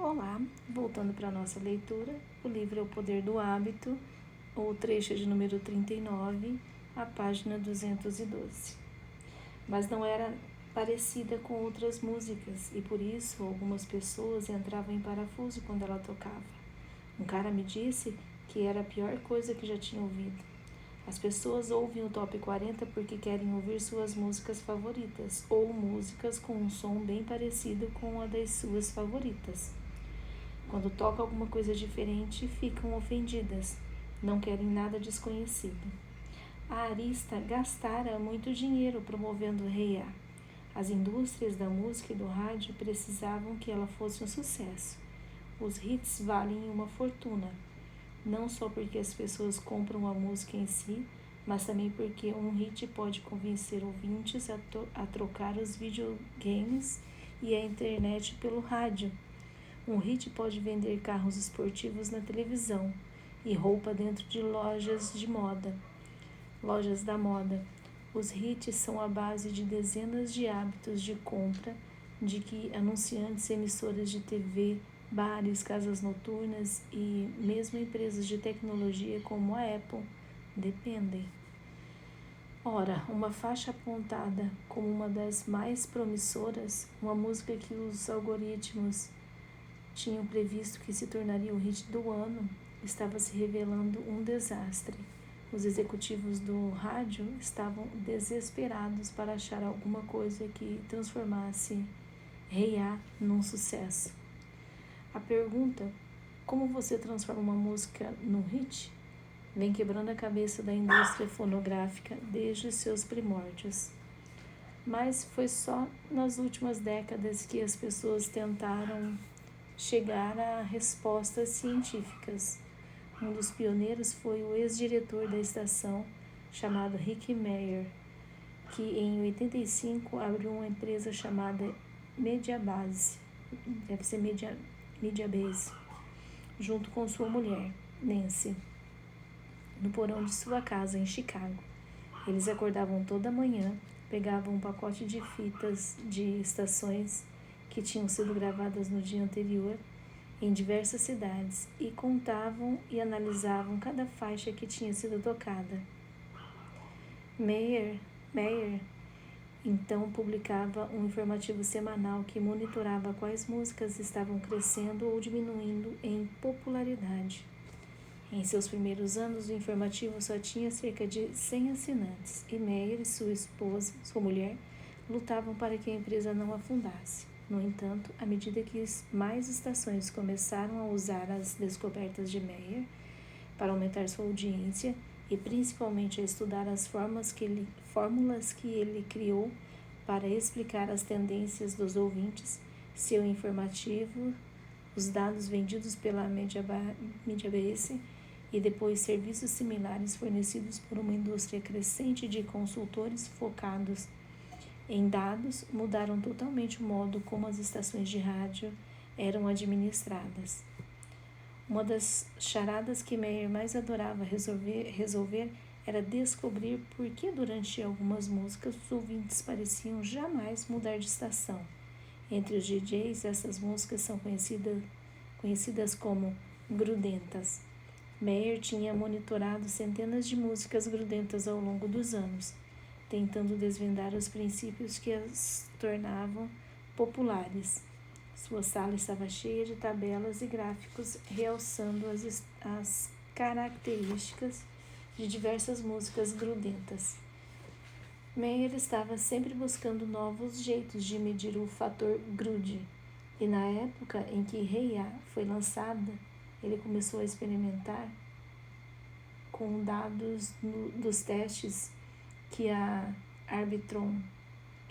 Olá, voltando para a nossa leitura, o livro é O Poder do Hábito, o trecho de número 39, a página 212. Mas não era parecida com outras músicas e por isso algumas pessoas entravam em parafuso quando ela tocava. Um cara me disse que era a pior coisa que já tinha ouvido. As pessoas ouvem o Top 40 porque querem ouvir suas músicas favoritas ou músicas com um som bem parecido com a das suas favoritas. Quando toca alguma coisa diferente, ficam ofendidas. Não querem nada desconhecido. A Arista gastara muito dinheiro promovendo Rei A. As indústrias da música e do rádio precisavam que ela fosse um sucesso. Os hits valem uma fortuna, não só porque as pessoas compram a música em si, mas também porque um hit pode convencer ouvintes a trocar os videogames e a internet pelo rádio. Um hit pode vender carros esportivos na televisão e roupa dentro de lojas da moda. Os hits são a base de dezenas de hábitos de compra de que anunciantes, emissoras de TV, bares, casas noturnas e mesmo empresas de tecnologia como a Apple dependem. Ora, uma faixa apontada como uma das mais promissoras, uma música que os algoritmos tinham previsto que se tornaria o hit do ano, estava se revelando um desastre. Os executivos do rádio estavam desesperados para achar alguma coisa que transformasse Rei A num sucesso. A pergunta, como você transforma uma música num hit, vem quebrando a cabeça da indústria fonográfica desde os seus primórdios. Mas foi só nas últimas décadas que as pessoas tentaram chegar a respostas científicas. Um dos pioneiros foi o ex-diretor da estação, chamado Rick Meyer, que em 85 abriu uma empresa chamada Mediabase, Mediabase, junto com sua mulher, Nancy, no porão de sua casa em Chicago. Eles acordavam toda manhã, pegavam um pacote de fitas de estações que tinham sido gravadas no dia anterior em diversas cidades e contavam e analisavam cada faixa que tinha sido tocada. Meyer então publicava um informativo semanal que monitorava quais músicas estavam crescendo ou diminuindo em popularidade. Em seus primeiros anos, o informativo só tinha cerca de 100 assinantes e Meyer e sua mulher, lutavam para que a empresa não afundasse. No entanto, à medida que mais estações começaram a usar as descobertas de Meyer para aumentar sua audiência e principalmente a estudar as fórmulas que ele criou para explicar as tendências dos ouvintes, seu informativo, os dados vendidos pela Mediabase e depois serviços similares fornecidos por uma indústria crescente de consultores focados em dados, mudaram totalmente o modo como as estações de rádio eram administradas. Uma das charadas que Meyer mais adorava resolver era descobrir por que durante algumas músicas os ouvintes pareciam jamais mudar de estação. Entre os DJs, essas músicas são conhecidas como grudentas. Meyer tinha monitorado centenas de músicas grudentas ao longo dos anos, tentando desvendar os princípios que as tornavam populares. Sua sala estava cheia de tabelas e gráficos realçando as características de diversas músicas grudentas. Meyer estava sempre buscando novos jeitos de medir o fator grude, e na época em que Rei A foi lançada, ele começou a experimentar com dados dos testes que a Arbitron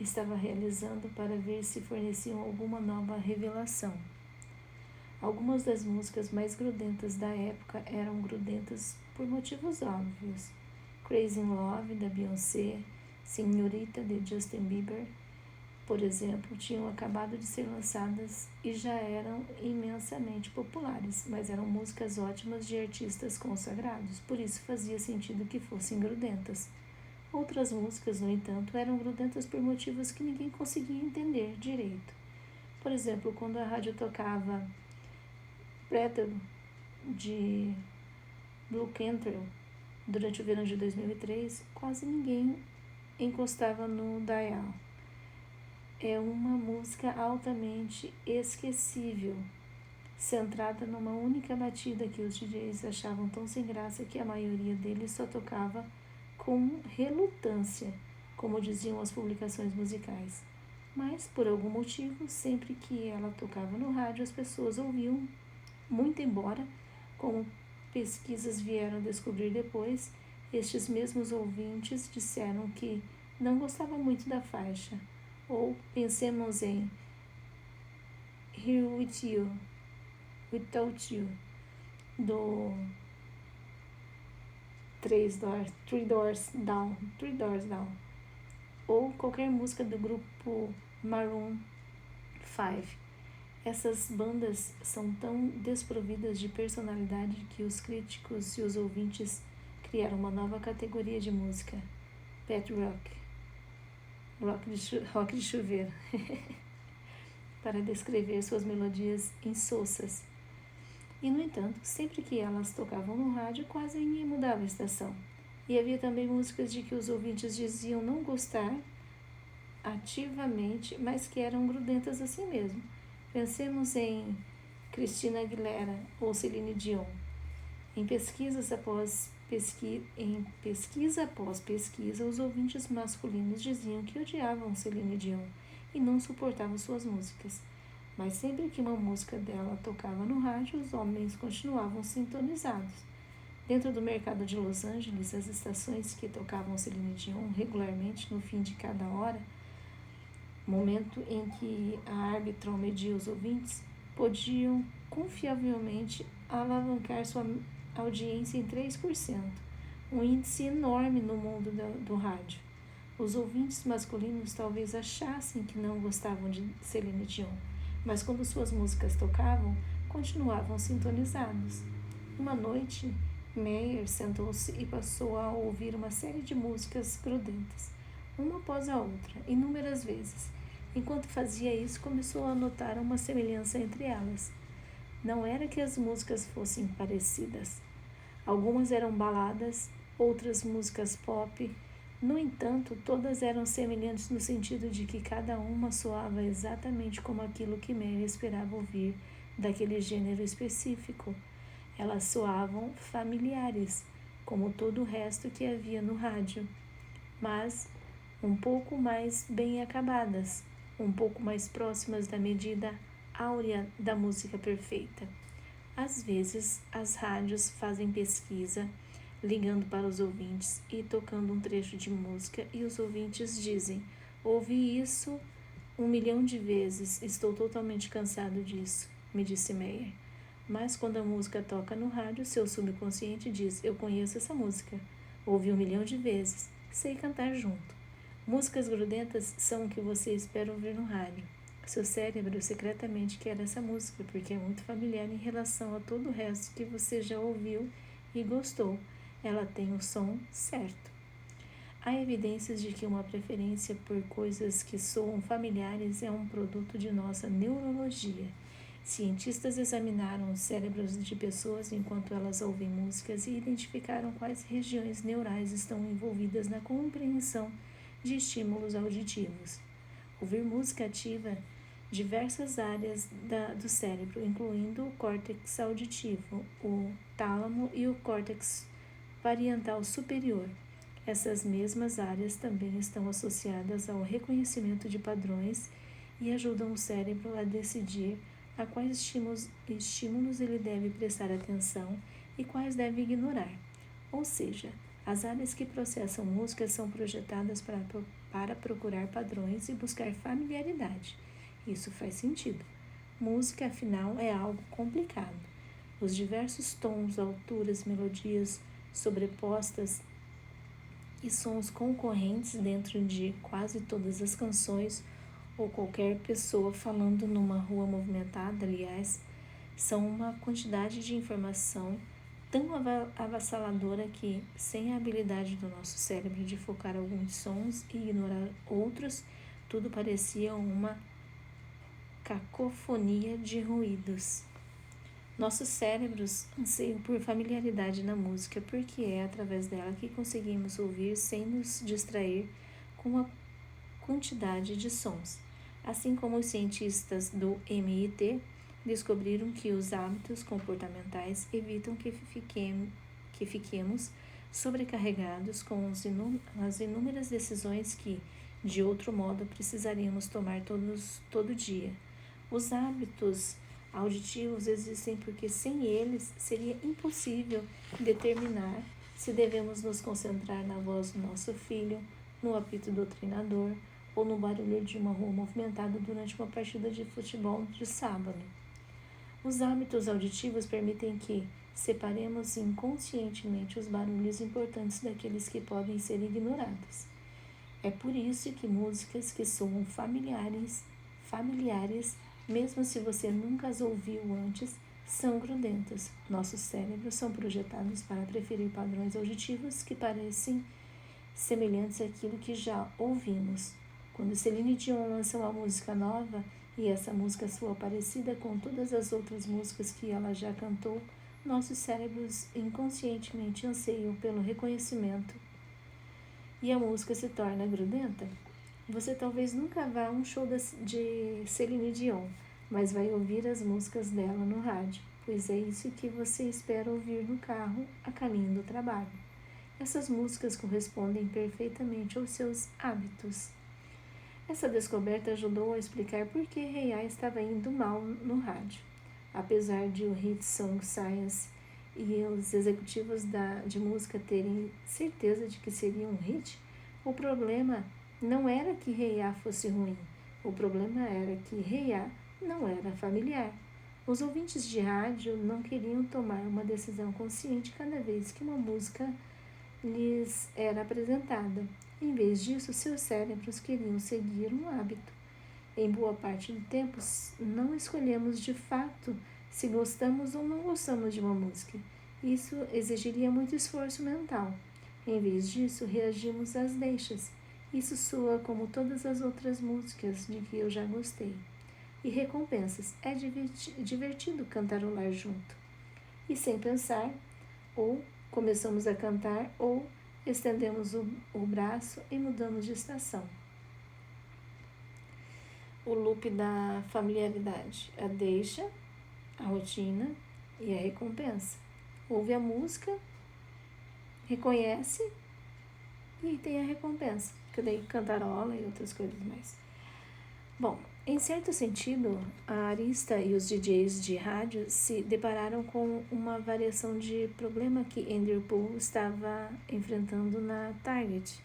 estava realizando para ver se forneciam alguma nova revelação. Algumas das músicas mais grudentas da época eram grudentas por motivos óbvios. Crazy in Love, da Beyoncé, Señorita, de Justin Bieber, por exemplo, tinham acabado de ser lançadas e já eram imensamente populares, mas eram músicas ótimas de artistas consagrados, por isso fazia sentido que fossem grudentas. Outras músicas, no entanto, eram grudentas por motivos que ninguém conseguia entender direito. Por exemplo, quando a rádio tocava Preto de Blue Cantrell, durante o verão de 2003, quase ninguém encostava no dial. É uma música altamente esquecível, centrada numa única batida que os DJs achavam tão sem graça que a maioria deles só tocava com relutância, como diziam as publicações musicais. Mas, por algum motivo, sempre que ela tocava no rádio, as pessoas ouviam, muito embora, como pesquisas vieram descobrir depois, estes mesmos ouvintes disseram que não gostavam muito da faixa. Ou pensemos em Here With You, Without You, do Three Doors Down, ou qualquer música do grupo Maroon 5. Essas bandas são tão desprovidas de personalidade que os críticos e os ouvintes criaram uma nova categoria de música, pet rock, rock de chuveiro, para descrever suas melodias insossas. E, no entanto, sempre que elas tocavam no rádio, quase ninguém mudava a estação. E havia também músicas de que os ouvintes diziam não gostar ativamente, mas que eram grudentas assim mesmo. Pensemos em Christina Aguilera ou Celine Dion. Em pesquisa após pesquisa, os ouvintes masculinos diziam que odiavam Celine Dion e não suportavam suas músicas. Mas sempre que uma música dela tocava no rádio, os homens continuavam sintonizados. Dentro do mercado de Los Angeles, as estações que tocavam Celine Dion regularmente no fim de cada hora, momento em que a árbitra media os ouvintes, podiam confiavelmente alavancar sua audiência em 3%, um índice enorme no mundo do rádio. Os ouvintes masculinos talvez achassem que não gostavam de Celine Dion, mas quando suas músicas tocavam, continuavam sintonizados. Uma noite, Meyer sentou-se e passou a ouvir uma série de músicas grudentas, uma após a outra, inúmeras vezes. Enquanto fazia isso, começou a notar uma semelhança entre elas. Não era que as músicas fossem parecidas. Algumas eram baladas, outras músicas pop. No entanto, todas eram semelhantes no sentido de que cada uma soava exatamente como aquilo que Mary esperava ouvir daquele gênero específico. Elas soavam familiares, como todo o resto que havia no rádio, mas um pouco mais bem acabadas, um pouco mais próximas da medida áurea da música perfeita. Às vezes, as rádios fazem pesquisa, ligando para os ouvintes e tocando um trecho de música, e os ouvintes dizem: ouvi isso 1.000.000 de vezes, estou totalmente cansado disso, me disse Meyer. Mas quando a música toca no rádio, seu subconsciente diz: eu conheço essa música, ouvi 1.000.000 de vezes, sei cantar junto. Músicas grudentas são o que você espera ouvir no rádio. Seu cérebro secretamente quer essa música porque é muito familiar em relação a todo o resto que você já ouviu e gostou. Ela tem o som certo. Há evidências de que uma preferência por coisas que soam familiares é um produto de nossa neurologia. Cientistas examinaram os cérebros de pessoas enquanto elas ouvem músicas e identificaram quais regiões neurais estão envolvidas na compreensão de estímulos auditivos. Ouvir música ativa diversas áreas do cérebro, incluindo o córtex auditivo, o tálamo e o córtex parietal superior. Essas mesmas áreas também estão associadas ao reconhecimento de padrões e ajudam o cérebro a decidir a quais estímulos ele deve prestar atenção e quais deve ignorar. Ou seja, as áreas que processam música são projetadas para procurar padrões e buscar familiaridade. Isso faz sentido. Música, afinal, é algo complicado. Os diversos tons, alturas, melodias sobrepostas e sons concorrentes dentro de quase todas as canções ou qualquer pessoa falando numa rua movimentada, aliás, são uma quantidade de informação tão avassaladora que, sem a habilidade do nosso cérebro de focar alguns sons e ignorar outros, tudo parecia uma cacofonia de ruídos. Nossos cérebros anseiam por familiaridade na música, porque é através dela que conseguimos ouvir sem nos distrair com a quantidade de sons. Assim como os cientistas do MIT descobriram que os hábitos comportamentais evitam que fiquemos sobrecarregados com as inúmeras decisões que, de outro modo, precisaríamos tomar todo dia. Os hábitos auditivos existem porque sem eles seria impossível determinar se devemos nos concentrar na voz do nosso filho, no apito do treinador ou no barulho de uma rua movimentada durante uma partida de futebol de sábado. Os hábitos auditivos permitem que separemos inconscientemente os barulhos importantes daqueles que podem ser ignorados. É por isso que músicas que soam familiares, mesmo se você nunca as ouviu antes, são grudentas. Nossos cérebros são projetados para preferir padrões auditivos que parecem semelhantes àquilo que já ouvimos. Quando Celine Dion lança uma música nova e essa música soa parecida com todas as outras músicas que ela já cantou, nossos cérebros inconscientemente anseiam pelo reconhecimento e a música se torna grudenta. Você talvez nunca vá a um show de Celine Dion, mas vai ouvir as músicas dela no rádio, pois é isso que você espera ouvir no carro a caminho do trabalho. Essas músicas correspondem perfeitamente aos seus hábitos. Essa descoberta ajudou a explicar por que Hey Ya estava indo mal no rádio. Apesar de o Hit Song Science e os executivos de música terem certeza de que seria um hit, o problema não era que Hey Ya fosse ruim, o problema era que Hey Ya não era familiar. Os ouvintes de rádio não queriam tomar uma decisão consciente cada vez que uma música lhes era apresentada. Em vez disso, seus cérebros queriam seguir um hábito. Em boa parte do tempo, não escolhemos de fato se gostamos ou não gostamos de uma música. Isso exigiria muito esforço mental. Em vez disso, reagimos às deixas. Isso soa como todas as outras músicas de que eu já gostei. E recompensas. É divertido cantarolar junto. E sem pensar, ou começamos a cantar, ou estendemos o braço e mudamos de estação. O loop da familiaridade. A deixa, a rotina e a recompensa. Ouve a música, reconhece e tem a recompensa, que daí cantarola e outras coisas mais. Bom, em certo sentido, a Arista e os DJs de rádio se depararam com uma variação de problema que Andrew Poole estava enfrentando na Target.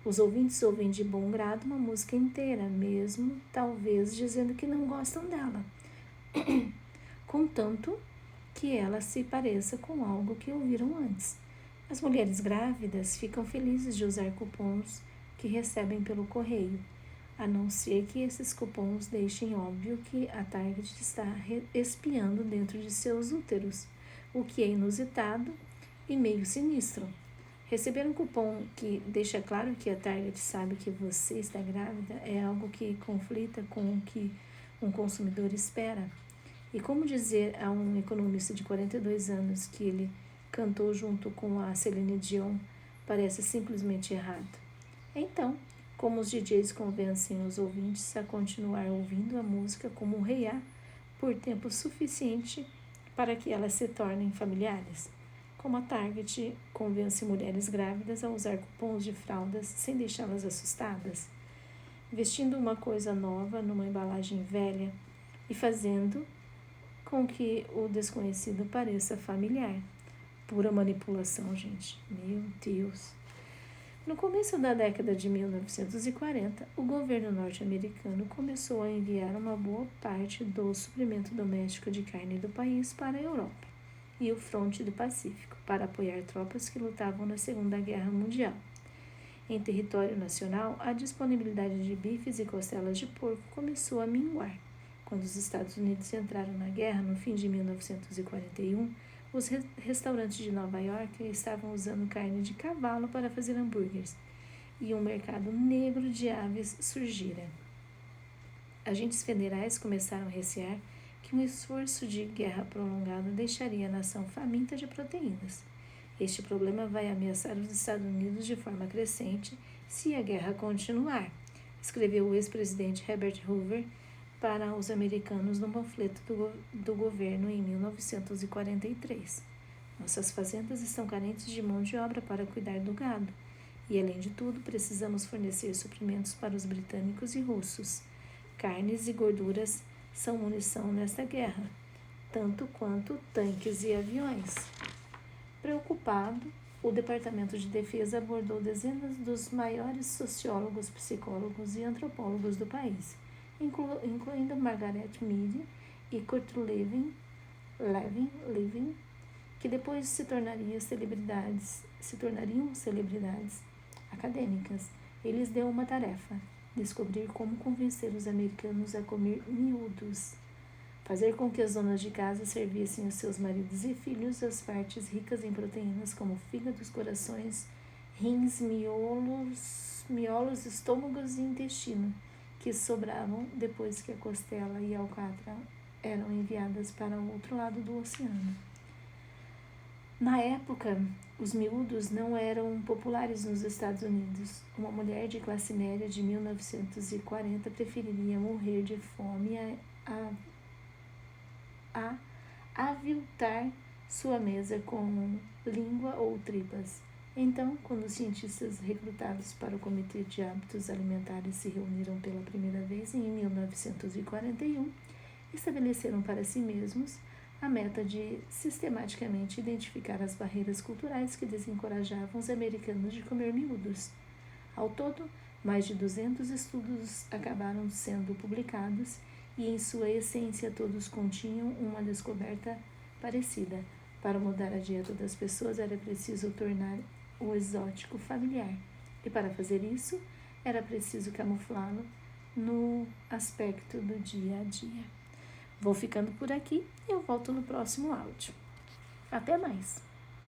Os ouvintes ouvem de bom grado uma música inteira, mesmo talvez dizendo que não gostam dela, contanto que ela se pareça com algo que ouviram antes. As mulheres grávidas ficam felizes de usar cupons que recebem pelo correio, a não ser que esses cupons deixem óbvio que a Target está espiando dentro de seus úteros, o que é inusitado e meio sinistro. Receber um cupom que deixa claro que a Target sabe que você está grávida é algo que conflita com o que um consumidor espera. E como dizer a um economista de 42 anos que ele cantou junto com a Celine Dion parece simplesmente errado. Então, como os DJs convencem os ouvintes a continuar ouvindo a música como um Hey Ya por tempo suficiente para que elas se tornem familiares? Como a Target convence mulheres grávidas a usar cupons de fraldas sem deixá-las assustadas? Vestindo uma coisa nova numa embalagem velha e fazendo com que o desconhecido pareça familiar. Pura manipulação, gente. Meu Deus. No começo da década de 1940, o governo norte-americano começou a enviar uma boa parte do suprimento doméstico de carne do país para a Europa e o fronte do Pacífico, para apoiar tropas que lutavam na Segunda Guerra Mundial. Em território nacional, a disponibilidade de bifes e costelas de porco começou a minguar. Quando os Estados Unidos entraram na guerra no fim de 1941, os restaurantes de Nova York estavam usando carne de cavalo para fazer hambúrgueres, e um mercado negro de aves surgira. Agentes federais começaram a recear que que um esforço de guerra prolongado deixaria a nação faminta de proteínas. Este problema vai ameaçar os Estados Unidos de forma crescente se a guerra continuar, escreveu o ex-presidente Herbert Hoover para os americanos no panfleto do governo em 1943. Nossas fazendas estão carentes de mão de obra para cuidar do gado, e além de tudo, precisamos fornecer suprimentos para os britânicos e russos. Carnes e gorduras são munição nesta guerra, tanto quanto tanques e aviões. Preocupado, o Departamento de Defesa abordou dezenas dos maiores sociólogos, psicólogos e antropólogos do país, incluindo Margaret Mead e Kurt Lewin, que depois se tornariam celebridades acadêmicas. Eles deu uma tarefa: descobrir como convencer os americanos a comer miúdos, fazer com que as donas de casa servissem aos seus maridos e filhos as partes ricas em proteínas como fígados, corações, rins, miolos, estômagos e intestino, que sobravam depois que a costela e a alcatra eram enviadas para o outro lado do oceano. Na época, os miúdos não eram populares nos Estados Unidos. Uma mulher de classe média de 1940 preferiria morrer de fome a aviltar sua mesa com língua ou tripas. Então, quando os cientistas recrutados para o Comitê de Hábitos Alimentares se reuniram pela primeira vez em 1941, estabeleceram para si mesmos a meta de sistematicamente identificar as barreiras culturais que desencorajavam os americanos de comer miúdos. Ao todo, mais de 200 estudos acabaram sendo publicados e, em sua essência, todos continham uma descoberta parecida. Para mudar a dieta das pessoas era preciso tornar o exótico familiar, e para fazer isso era preciso camuflá-lo no aspecto do dia a dia. Vou ficando por aqui e eu volto no próximo áudio. Até mais!